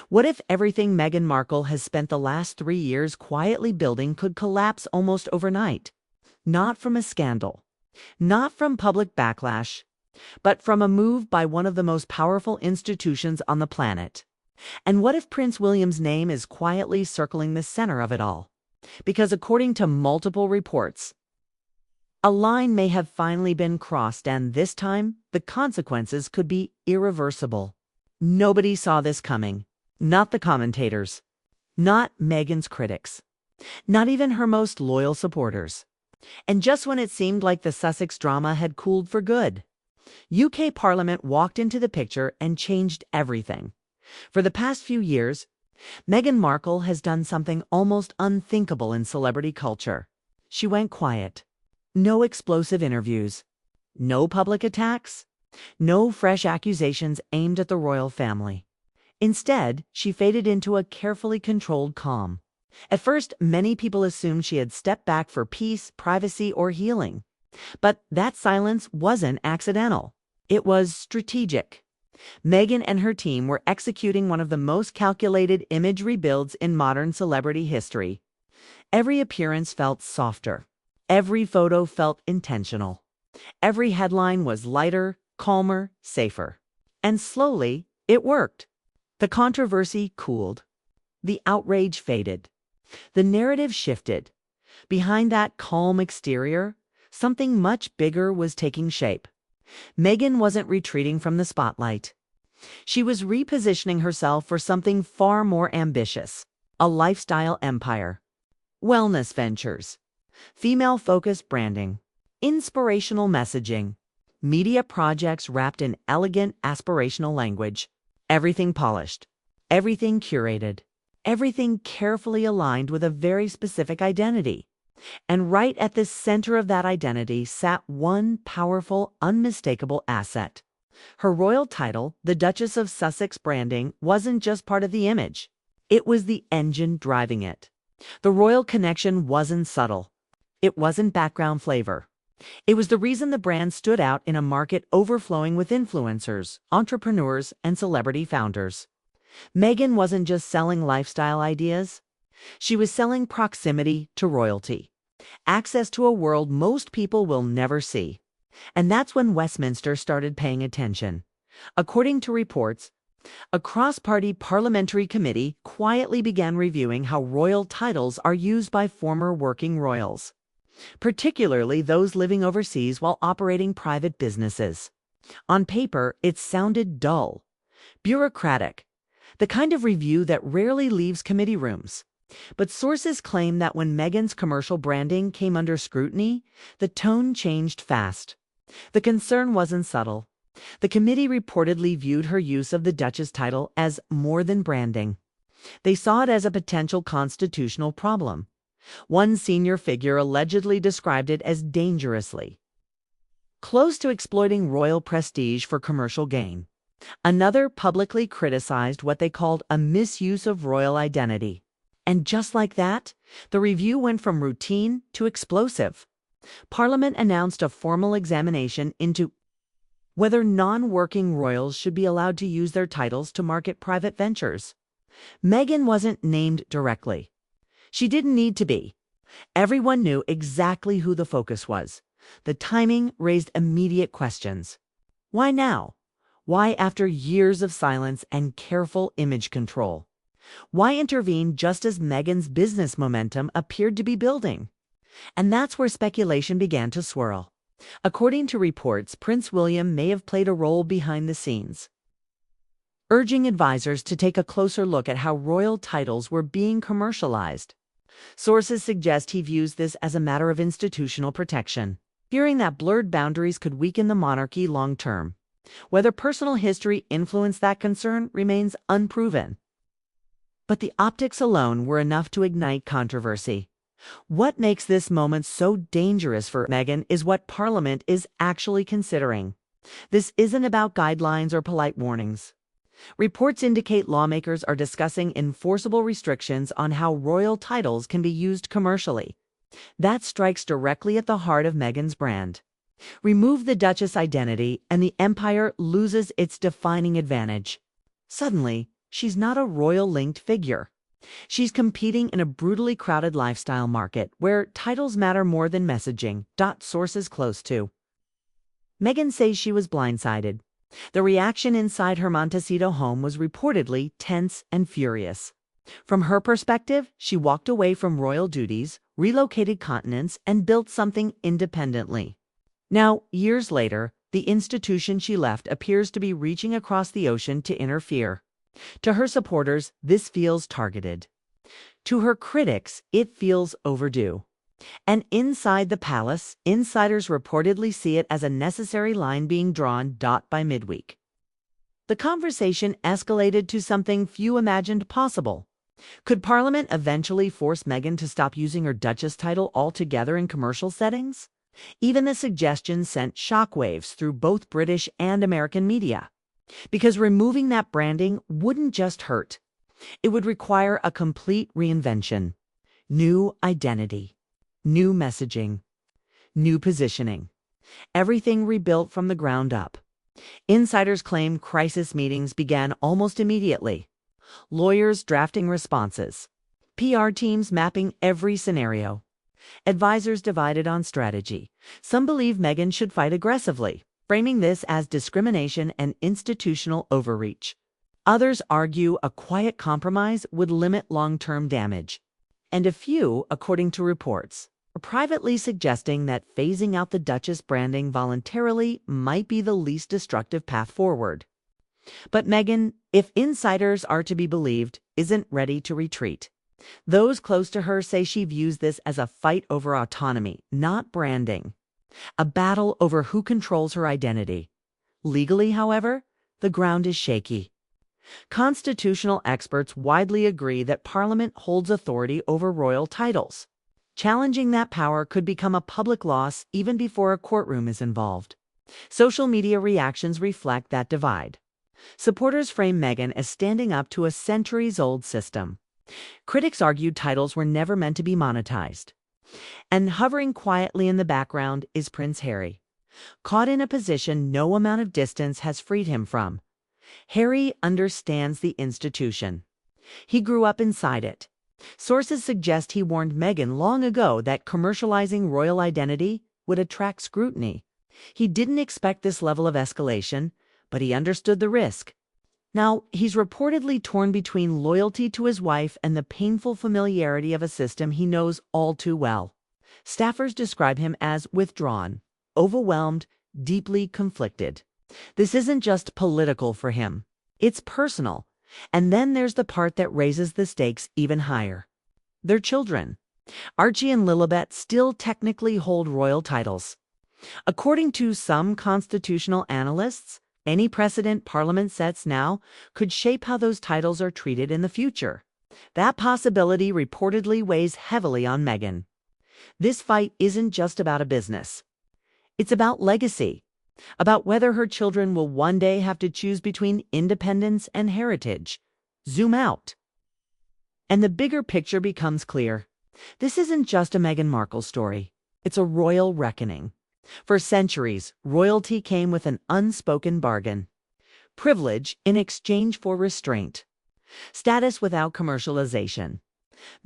What if everything Meghan Markle has spent the last 3 years quietly building could collapse almost overnight? Not from a scandal, not from public backlash, but from a move by one of the most powerful institutions on the planet. And what if Prince William's name is quietly circling the center of it all? Because according to multiple reports, a line may have finally been crossed, and this time, the consequences could be irreversible. Nobody saw this coming. Not the commentators. Not Meghan's critics. Not even her most loyal supporters. And just when it seemed like the Sussex drama had cooled for good, UK Parliament walked into the picture and changed everything. For the past few years, Meghan Markle has done something almost unthinkable in celebrity culture. She went quiet. No explosive interviews. No public attacks. No fresh accusations aimed at the royal family. Instead, she faded into a carefully controlled calm. At first, many people assumed she had stepped back for peace, privacy, or healing. But that silence wasn't accidental. It was strategic. Meghan and her team were executing one of the most calculated image rebuilds in modern celebrity history. Every appearance felt softer. Every photo felt intentional. Every headline was lighter, calmer, safer. And slowly, it worked. The controversy cooled. The outrage faded. The narrative shifted. Behind that calm exterior, something much bigger was taking shape. Meghan wasn't retreating from the spotlight. She was repositioning herself for something far more ambitious: a lifestyle empire, wellness ventures, female-focused branding, inspirational messaging, media projects wrapped in elegant, aspirational language. Everything polished, everything curated, everything carefully aligned with a very specific identity. And right at the center of that identity sat one powerful, unmistakable asset. Her royal title, the Duchess of Sussex branding, wasn't just part of the image. It was the engine driving it. The royal connection wasn't subtle. It wasn't background flavor. It was the reason the brand stood out in a market overflowing with influencers, entrepreneurs, and celebrity founders. Meghan wasn't just selling lifestyle ideas. She was selling proximity to royalty, access to a world most people will never see. And that's when Westminster started paying attention. According to reports, a cross-party parliamentary committee quietly began reviewing how royal titles are used by former working royals, particularly those living overseas while operating private businesses. On paper, it sounded dull, bureaucratic, the kind of review that rarely leaves committee rooms. But sources claim that when Meghan's commercial branding came under scrutiny, the tone changed fast. The concern wasn't subtle. The committee reportedly viewed her use of the Duchess title as more than branding. They saw it as a potential constitutional problem. One senior figure allegedly described it as dangerously close to exploiting royal prestige for commercial gain. Another publicly criticized what they called a misuse of royal identity. And just like that, the review went from routine to explosive. Parliament announced a formal examination into whether non-working royals should be allowed to use their titles to market private ventures. Meghan wasn't named directly. She didn't need to be. Everyone knew exactly who the focus was. The timing raised immediate questions. Why now? Why after years of silence and careful image control? Why intervene just as Meghan's business momentum appeared to be building? And that's where speculation began to swirl. According to reports, Prince William may have played a role behind the scenes, urging advisors to take a closer look at how royal titles were being commercialized. Sources suggest he views this as a matter of institutional protection, fearing that blurred boundaries could weaken the monarchy long term. Whether personal history influenced that concern remains unproven. But the optics alone were enough to ignite controversy. What makes this moment so dangerous for Meghan is what Parliament is actually considering. This isn't about guidelines or polite warnings. Reports indicate lawmakers are discussing enforceable restrictions on how royal titles can be used commercially. That strikes directly at the heart of Meghan's brand. Remove the Duchess identity, and the empire loses its defining advantage. Suddenly, she's not a royal-linked figure. She's competing in a brutally crowded lifestyle market where titles matter more than messaging. Sources close to Meghan says she was blindsided. The reaction inside her Montecito home was reportedly tense and furious. From her perspective, she walked away from royal duties, relocated continents, and built something independently. Now, years later, the institution she left appears to be reaching across the ocean to interfere. To her supporters, this feels targeted. To her critics, it feels overdue. And inside the palace, insiders reportedly see it as a necessary line being drawn by midweek. The conversation escalated to something few imagined possible. Could Parliament eventually force Meghan to stop using her Duchess title altogether in commercial settings? Even the suggestion sent shockwaves through both British and American media. Because removing that branding wouldn't just hurt. It would require a complete reinvention. New identity. New messaging. New positioning. Everything rebuilt from the ground up. Insiders claim crisis meetings began almost immediately. Lawyers drafting responses. PR teams mapping every scenario. Advisors divided on strategy. Some believe Meghan should fight aggressively, framing this as discrimination and institutional overreach. Others argue a quiet compromise would limit long-term damage. And a few, according to reports, are privately suggesting that phasing out the Duchess branding voluntarily might be the least destructive path forward. But Meghan, if insiders are to be believed, isn't ready to retreat. Those close to her say she views this as a fight over autonomy, not branding. A battle over who controls her identity. Legally, however, the ground is shaky. Constitutional experts widely agree that Parliament holds authority over royal titles. Challenging that power could become a public loss even before a courtroom is involved. Social media reactions reflect that divide. Supporters frame Meghan as standing up to a centuries-old system. Critics argued titles were never meant to be monetized. And hovering quietly in the background is Prince Harry, caught in a position no amount of distance has freed him from. Harry understands the institution. He grew up inside it. Sources suggest he warned Meghan long ago that commercializing royal identity would attract scrutiny. He didn't expect this level of escalation, but he understood the risk. Now, he's reportedly torn between loyalty to his wife and the painful familiarity of a system he knows all too well. Staffers describe him as withdrawn, overwhelmed, deeply conflicted. This isn't just political for him. It's personal. And then there's the part that raises the stakes even higher. Their children. Archie and Lilibet still technically hold royal titles. According to some constitutional analysts, any precedent Parliament sets now could shape how those titles are treated in the future. That possibility reportedly weighs heavily on Meghan. This fight isn't just about a business. It's about legacy, about whether her children will one day have to choose between independence and heritage. Zoom out. And the bigger picture becomes clear. This isn't just a Meghan Markle story. It's a royal reckoning. For centuries, royalty came with an unspoken bargain. Privilege in exchange for restraint. Status without commercialization.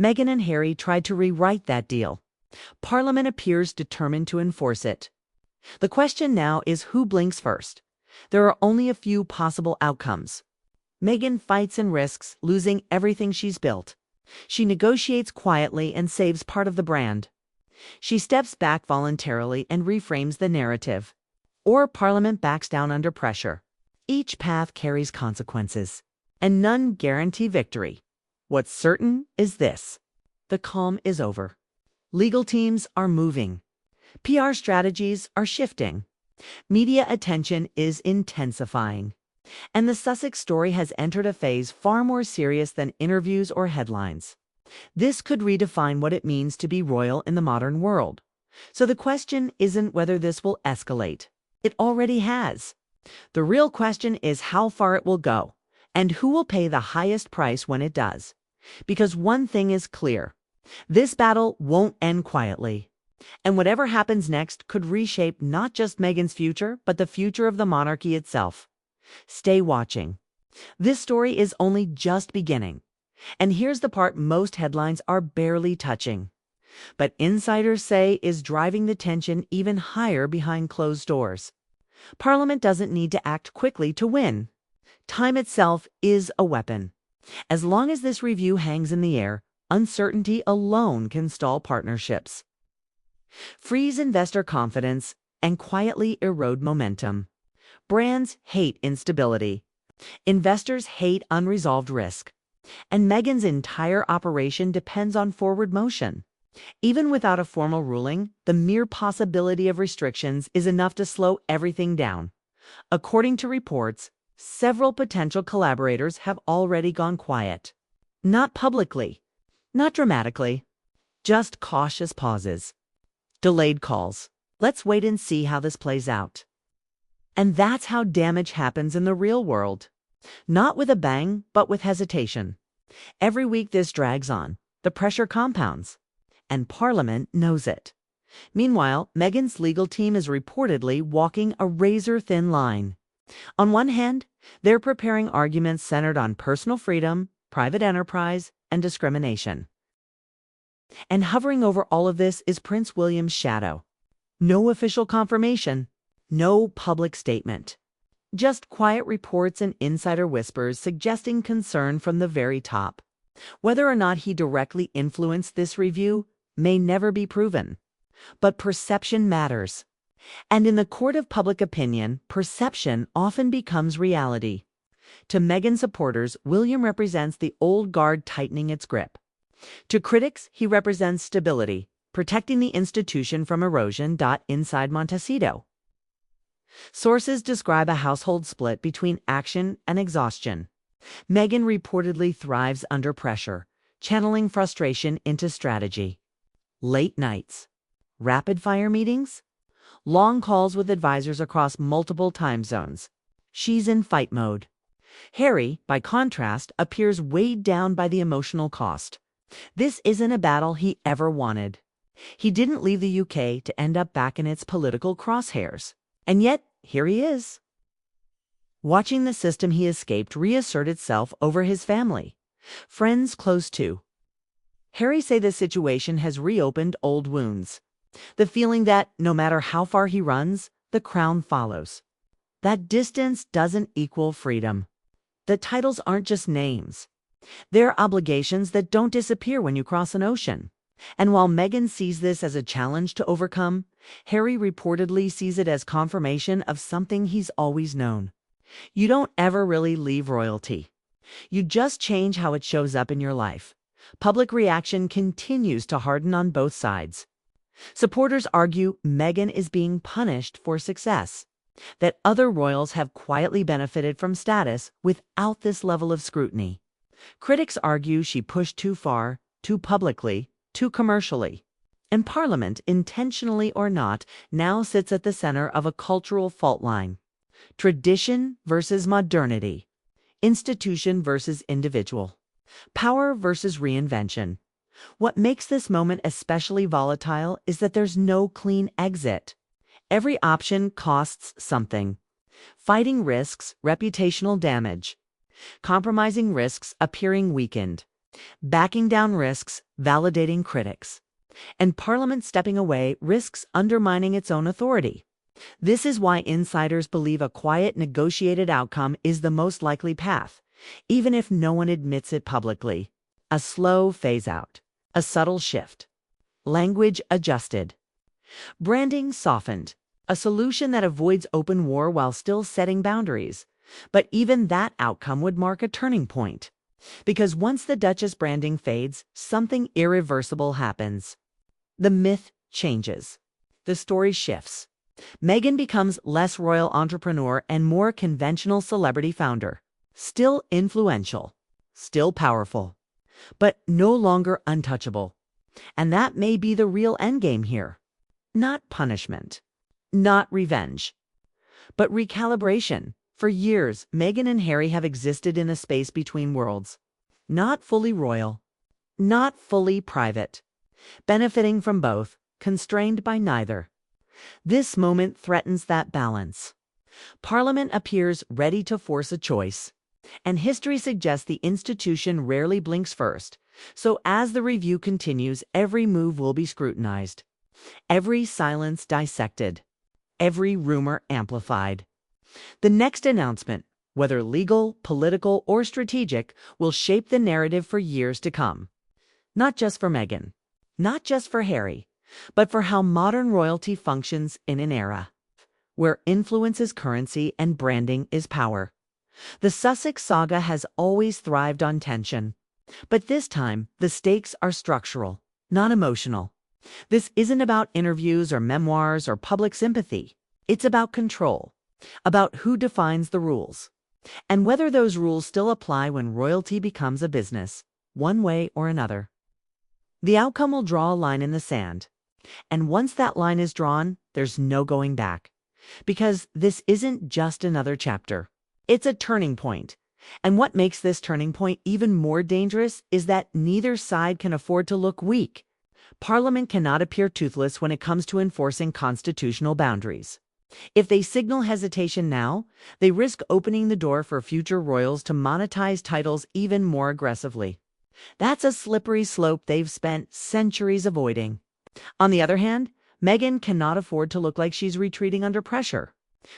Meghan and Harry tried to rewrite that deal. Parliament appears determined to enforce it. The question now is who blinks first. There are only a few possible outcomes. Meghan fights and risks losing everything she's built. She negotiates quietly and saves part of the brand. She steps back voluntarily and reframes the narrative. Or Parliament backs down under pressure. Each path carries consequences, and none guarantee victory. What's certain is this: the calm is over. Legal teams are moving. PR strategies are shifting. Media attention is intensifying. And the Sussex story has entered a phase far more serious than interviews or headlines. This could redefine what it means to be royal in the modern world. So the question isn't whether this will escalate. It already has. The real question is how far it will go, and who will pay the highest price when it does. Because one thing is clear: this battle won't end quietly. And whatever happens next could reshape not just Meghan's future, but the future of the monarchy itself. Stay watching. This story is only just beginning. And here's the part most headlines are barely touching, but insiders say is driving the tension even higher behind closed doors. Parliament doesn't need to act quickly to win. Time itself is a weapon. As long as this review hangs in the air, uncertainty alone can stall partnerships, freeze investor confidence, and quietly erode momentum. Brands hate instability. Investors hate unresolved risk. And Meghan's entire operation depends on forward motion. Even without a formal ruling, the mere possibility of restrictions is enough to slow everything down. According to reports, several potential collaborators have already gone quiet. Not publicly, not dramatically, just cautious pauses. Delayed calls. Let's wait and see how this plays out. And that's how damage happens in the real world. Not with a bang, but with hesitation. Every week this drags on. The pressure compounds. And Parliament knows it. Meanwhile, Meghan's legal team is reportedly walking a razor-thin line. On one hand, they're preparing arguments centered on personal freedom, private enterprise, and discrimination. And hovering over all of this is Prince William's shadow. No official confirmation, no public statement. Just quiet reports and insider whispers suggesting concern from the very top. Whether or not he directly influenced this review may never be proven. But perception matters. And in the court of public opinion, perception often becomes reality. To Meghan supporters, William represents the old guard tightening its grip. To critics, he represents stability, protecting the institution from erosion. Inside Montecito, sources describe a household split between action and exhaustion. Meghan reportedly thrives under pressure, channeling frustration into strategy. Late nights, rapid-fire meetings, long calls with advisors across multiple time zones. She's in fight mode. Harry, by contrast, appears weighed down by the emotional cost. This isn't a battle he ever wanted. He didn't leave the UK to end up back in its political crosshairs. And yet, here he is, watching the system he escaped reassert itself over his family, friends close to. Harry say this situation has reopened old wounds. The feeling that, no matter how far he runs, the crown follows. That distance doesn't equal freedom. The titles aren't just names. They're obligations that don't disappear when you cross an ocean. And while Meghan sees this as a challenge to overcome, Harry reportedly sees it as confirmation of something he's always known. You don't ever really leave royalty. You just change how it shows up in your life. Public reaction continues to harden on both sides. Supporters argue Meghan is being punished for success, that other royals have quietly benefited from status without this level of scrutiny. Critics argue she pushed too far, too publicly, too commercially. And Parliament, intentionally or not, now sits at the center of a cultural fault line. Tradition versus modernity. Institution versus individual. Power versus reinvention. What makes this moment especially volatile is that there's no clean exit. Every option costs something. Fighting risks reputational damage. Compromising risks appearing weakened. Backing down risks validating critics. And Parliament stepping away risks undermining its own authority. This is why insiders believe a quiet, negotiated outcome is the most likely path, even if no one admits it publicly. A slow phase-out. A subtle shift. Language adjusted. Branding softened. A solution that avoids open war while still setting boundaries. But even that outcome would mark a turning point. Because once the Duchess branding fades, something irreversible happens. The myth changes. The story shifts. Meghan becomes less royal entrepreneur and more conventional celebrity founder. Still influential. Still powerful. But no longer untouchable. And that may be the real endgame here. Not punishment. Not revenge. But recalibration. For years, Meghan and Harry have existed in a space between worlds. Not fully royal. Not fully private. Benefiting from both, constrained by neither. This moment threatens that balance. Parliament appears ready to force a choice. And history suggests the institution rarely blinks first. So as the review continues, every move will be scrutinized, every silence dissected, every rumor amplified. The next announcement, whether legal, political, or strategic, will shape the narrative for years to come. Not just for Meghan, not just for Harry, but for how modern royalty functions in an era where influence is currency and branding is power. The Sussex saga has always thrived on tension, but this time the stakes are structural, not emotional. This isn't about interviews or memoirs or public sympathy. It's about control, about who defines the rules, and whether those rules still apply when royalty becomes a business, one way or another. The outcome will draw a line in the sand, and once that line is drawn, there's no going back. Because this isn't just another chapter. It's a turning point. And what makes this turning point even more dangerous is that neither side can afford to look weak. Parliament cannot appear toothless when it comes to enforcing constitutional boundaries. If they signal hesitation now, they risk opening the door for future royals to monetize titles even more aggressively. That's a slippery slope they've spent centuries avoiding. On the other hand, Meghan cannot afford to look like she's retreating under pressure.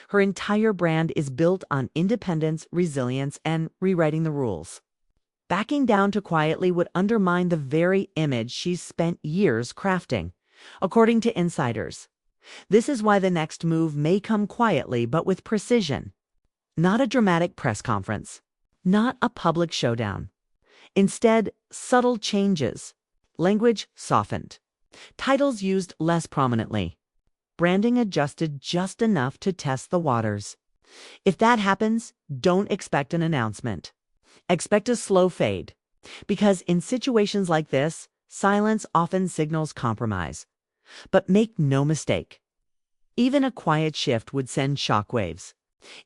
Her entire brand is built on independence, resilience, and rewriting the rules. Backing down too quietly would undermine the very image she's spent years crafting, according to insiders. This is why the next move may come quietly but with precision. Not a dramatic press conference, not a public showdown. Instead, subtle changes, language softened, titles used less prominently, branding adjusted just enough to test the waters. If that happens, don't expect an announcement. Expect a slow fade, because in situations like this, silence often signals compromise. But make no mistake, even a quiet shift would send shockwaves.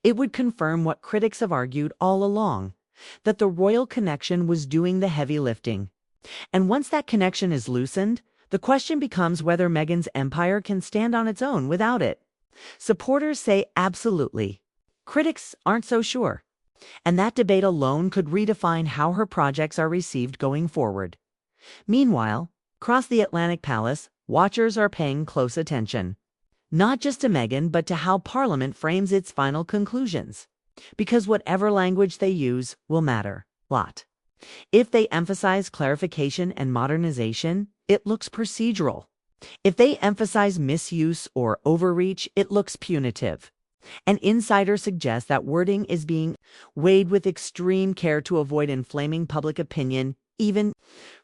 It would confirm what critics have argued all along, that the royal connection was doing the heavy lifting. And once that connection is loosened, the question becomes whether Meghan's empire can stand on its own without it. Supporters say absolutely. Critics aren't so sure. And that debate alone could redefine how her projects are received going forward. Meanwhile, across the Atlantic Palace, watchers are paying close attention. Not just to Meghan, but to how Parliament frames its final conclusions. Because whatever language they use will matter a lot. If they emphasize clarification and modernization, it looks procedural. If they emphasize misuse or overreach, it looks punitive. An insider suggests that wording is being weighed with extreme care to avoid inflaming public opinion. Even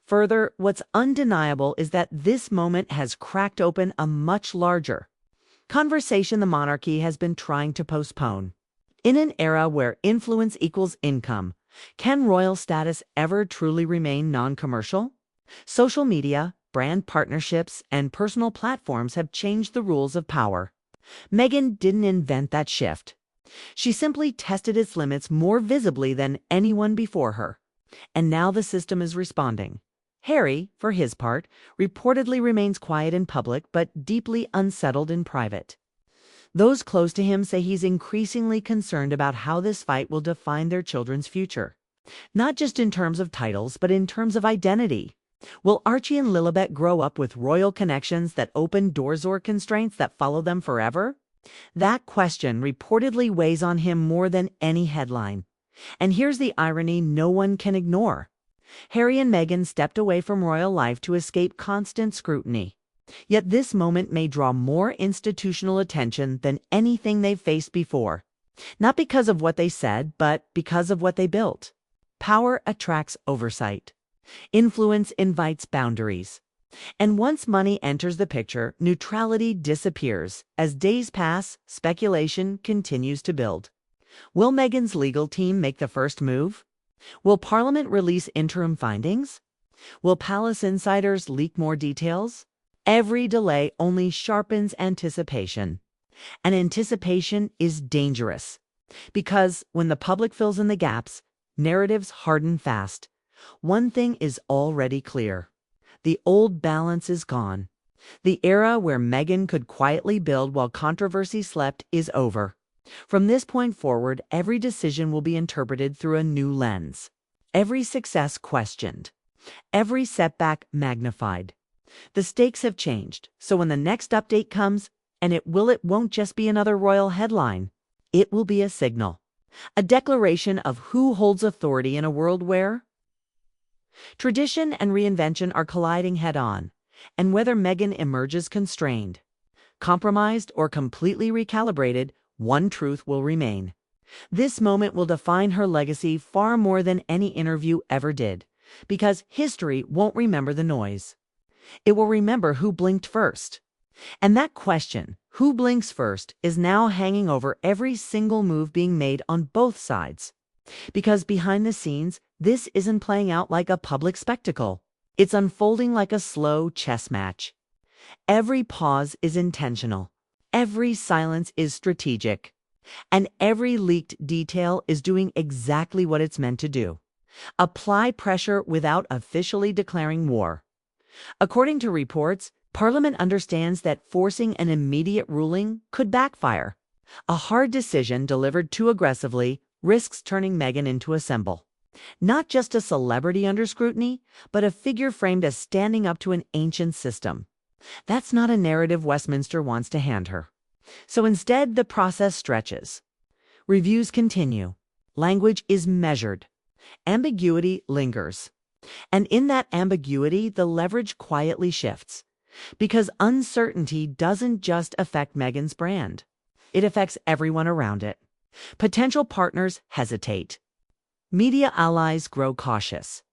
further, what's undeniable is that this moment has cracked open a much larger conversation the monarchy has been trying to postpone. In an era where influence equals income, can royal status ever truly remain non-commercial? Social media, brand partnerships, and personal platforms have changed the rules of power. Meghan didn't invent that shift. She simply tested its limits more visibly than anyone before her. And now the system is responding. Harry, for his part, reportedly remains quiet in public but deeply unsettled in private. Those close to him say he's increasingly concerned about how this fight will define their children's future. Not just in terms of titles, but in terms of identity. Will Archie and Lilibet grow up with royal connections that open doors or constraints that follow them forever? That question reportedly weighs on him more than any headline. And here's the irony no one can ignore. Harry and Meghan stepped away from royal life to escape constant scrutiny. Yet this moment may draw more institutional attention than anything they've faced before. Not because of what they said, but because of what they built. Power attracts oversight. Influence invites boundaries. And once money enters the picture, neutrality disappears. As days pass, speculation continues to build. Will Meghan's legal team make the first move? Will Parliament release interim findings? Will palace insiders leak more details? Every delay only sharpens anticipation. And anticipation is dangerous. Because when the public fills in the gaps, narratives harden fast. One thing is already clear. The old balance is gone. The era where Meghan could quietly build while controversy slept is over. From this point forward, every decision will be interpreted through a new lens. Every success questioned. Every setback magnified. The stakes have changed, so when the next update comes, and it won't just be another royal headline. It will be a signal. A declaration of who holds authority in a world where tradition and reinvention are colliding head-on, and whether Meghan emerges constrained, compromised, or completely recalibrated, one truth will remain. This moment will define her legacy far more than any interview ever did, because history won't remember the noise. It will remember who blinked first. And that question, who blinks first, is now hanging over every single move being made on both sides. Because behind the scenes, this isn't playing out like a public spectacle. It's unfolding like a slow chess match. Every pause is intentional. Every silence is strategic. And every leaked detail is doing exactly what it's meant to do. Apply pressure without officially declaring war. According to reports, Parliament understands that forcing an immediate ruling could backfire. A hard decision delivered too aggressively risks turning Meghan into a symbol. Not just a celebrity under scrutiny, but a figure framed as standing up to an ancient system. That's not a narrative Westminster wants to hand her. So instead, the process stretches. Reviews continue. Language is measured. Ambiguity lingers. And in that ambiguity, the leverage quietly shifts. Because uncertainty doesn't just affect Meghan's brand. It affects everyone around it. Potential partners hesitate. Media allies grow cautious.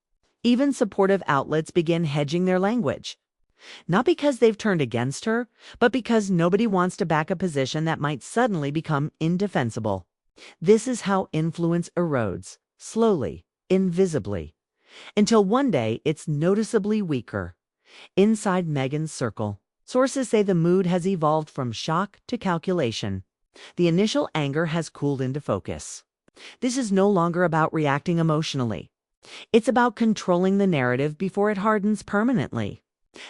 Even supportive outlets begin hedging their language. Not because they've turned against her, but because nobody wants to back a position that might suddenly become indefensible. This is how influence erodes, slowly, invisibly, until one day it's noticeably weaker. Inside Meghan's circle, sources say the mood has evolved from shock to calculation. The initial anger has cooled into focus. This is no longer about reacting emotionally. It's about controlling the narrative before it hardens permanently.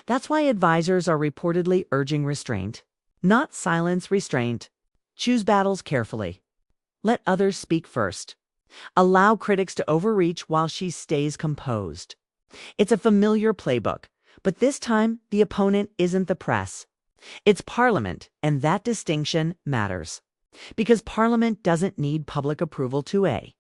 That's why advisors are reportedly urging restraint. Not silence, restraint. Choose battles carefully. Let others speak first. Allow critics to overreach while she stays composed. It's a familiar playbook, but this time the opponent isn't the press. It's Parliament, and that distinction matters. Because Parliament doesn't need public approval to A.